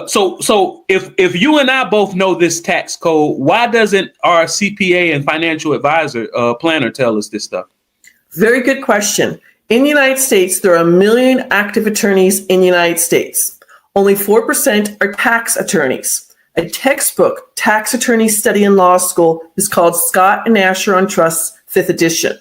So if you and I both know this tax code, why doesn't our CPA and financial advisor planner tell us this stuff? Very good question. In the United States, there are 1 million active attorneys in the United States. Only 4% are tax attorneys. A textbook tax attorney study in law school is called Scott and Asher on Trusts, 5th edition.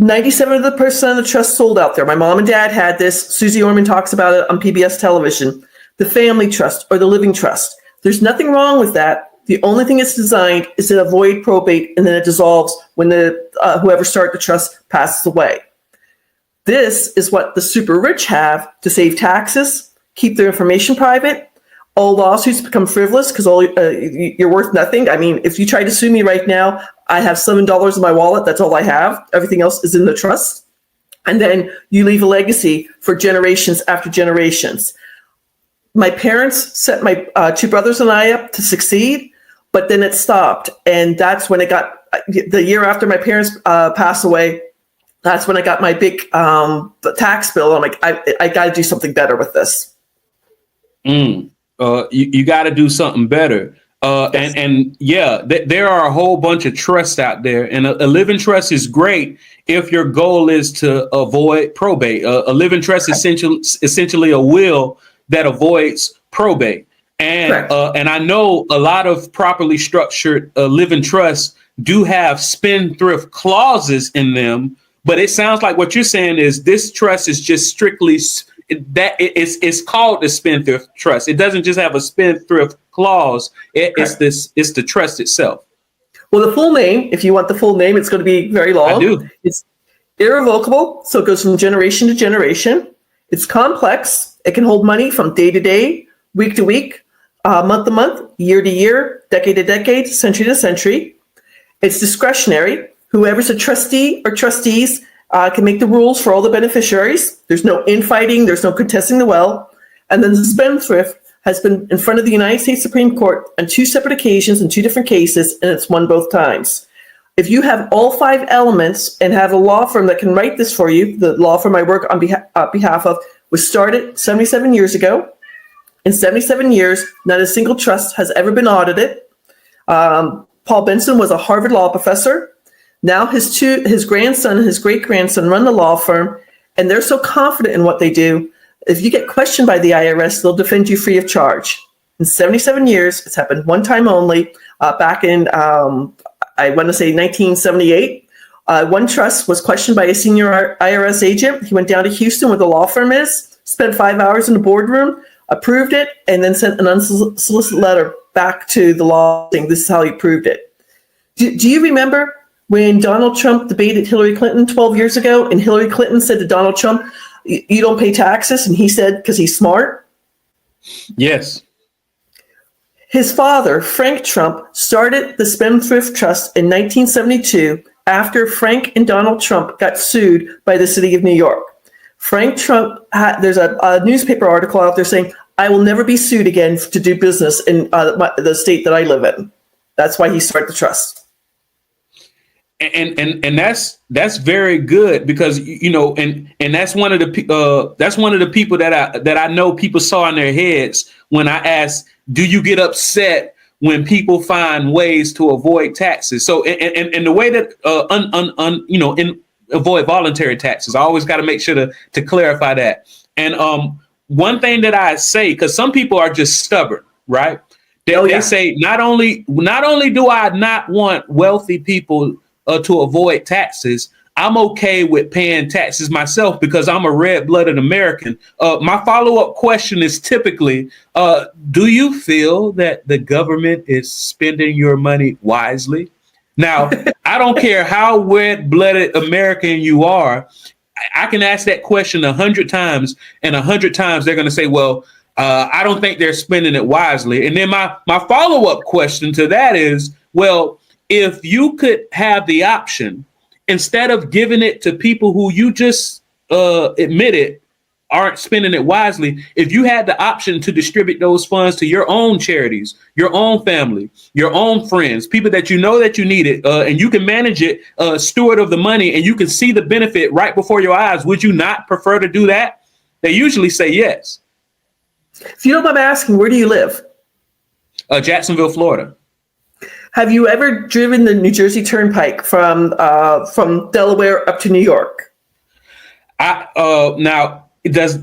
97% of the trusts sold out there. My mom and dad had this. Susie Orman talks about it on PBS television. The family trust or the living trust. There's nothing wrong with that. The only thing it's designed is to avoid probate, and then it dissolves when whoever started the trust passes away. This is what the super rich have to save taxes, keep their information private. All lawsuits become frivolous because you're worth nothing. I mean, if you try to sue me right now, I have $7 in my wallet. That's all I have. Everything else is in the trust. And then you leave a legacy for generations after generations. My parents set my two brothers and I up to succeed, but then it stopped. And that's when it got, the year after my parents passed away, that's when I got my big tax bill. I'm like, I got to do something better with this. You got to do something better. Yes. And there are a whole bunch of trusts out there, and a living trust is great if your goal is to avoid probate. A living trust is essentially a will that avoids probate. And I know a lot of properly structured living trusts do have spendthrift clauses in them, but it sounds like what you're saying is this trust is just strictly it's called the spendthrift trust. It doesn't just have a spendthrift clause. It's the trust itself. Well, the full name, if you want the full name, it's going to be very long. I do. It's irrevocable, so it goes from generation to generation. It's complex. It can hold money from day to day, week to week, month to month, year to year, decade to decade, century to century. It's discretionary. Whoever's a trustee or trustees can make the rules for all the beneficiaries. There's no infighting. There's no contesting the will. And then the spendthrift has been in front of the United States Supreme Court on 2 separate occasions in 2 different cases, and it's won both times. If you have all 5 elements and have a law firm that can write this for you, the law firm I work on behalf of was started 77 years ago. In 77 years, not a single trust has ever been audited. Paul Benson was a Harvard law professor. Now his grandson and his great-grandson run the law firm, and they're so confident in what they do. If you get questioned by the IRS, they'll defend you free of charge. In 77 years, it's happened one time only, back in, I want to say 1978. One trust was questioned by a senior IRS agent. He went down to Houston where the law firm is, spent 5 hours in the boardroom, approved it, and then sent an unsolicited letter back to the law saying this is how he approved it. Do you remember when Donald Trump debated Hillary Clinton 12 years ago, and Hillary Clinton said to Donald Trump, you don't pay taxes, and he said, because he's smart? Yes. His father, Frank Trump, started the Spendthrift Trust in 1972 after Frank and Donald Trump got sued by the city of New York. Frank Trump, there's a newspaper article out there saying, I will never be sued again to do business in the state that I live in. That's why he started the trust. And that's very good because and that's one of the people that I know people saw in their heads when I asked, do you get upset when people find ways to avoid taxes? So and the way that avoid voluntary taxes, I always got to make sure to clarify that. And one thing that I say, because some people are just stubborn, right? They say not only do I not want wealthy people to avoid taxes, I'm okay with paying taxes myself because I'm a red-blooded American. My follow-up question is typically, do you feel that the government is spending your money wisely? Now, I don't care how red-blooded American you are. I can ask that question 100 times, and 100 times they're going to say, well, I don't think they're spending it wisely. And then my follow-up question to that is, well, if you could have the option, instead of giving it to people who you just admitted aren't spending it wisely, if you had the option to distribute those funds to your own charities, your own family, your own friends, people that you know that you need it, and you can manage it, steward of the money, and you can see the benefit right before your eyes, would you not prefer to do that? They usually say yes. If you don't mind me asking, where do you live? Jacksonville, Florida. Have you ever driven the New Jersey Turnpike from Delaware up to New York? Now does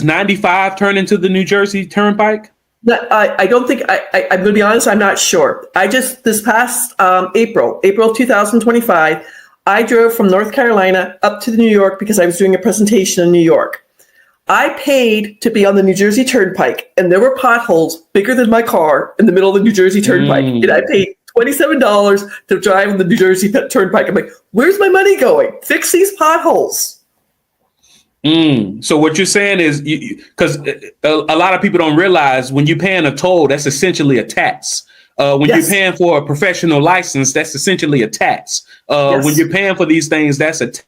95 turn into the New Jersey Turnpike? No, I don't think. I'm going to be honest. I'm not sure. This past April 2025, I drove from North Carolina up to New York because I was doing a presentation in New York. I paid to be on the New Jersey Turnpike, and there were potholes bigger than my car in the middle of the New Jersey Turnpike. And I paid $27 to drive on the New Jersey Turnpike. I'm like, where's my money going? Fix these potholes. So what you're saying is, because a lot of people don't realize when you're paying a toll, that's essentially a tax. When you're paying for a professional license, that's essentially a tax. When you're paying for these things, that's a tax.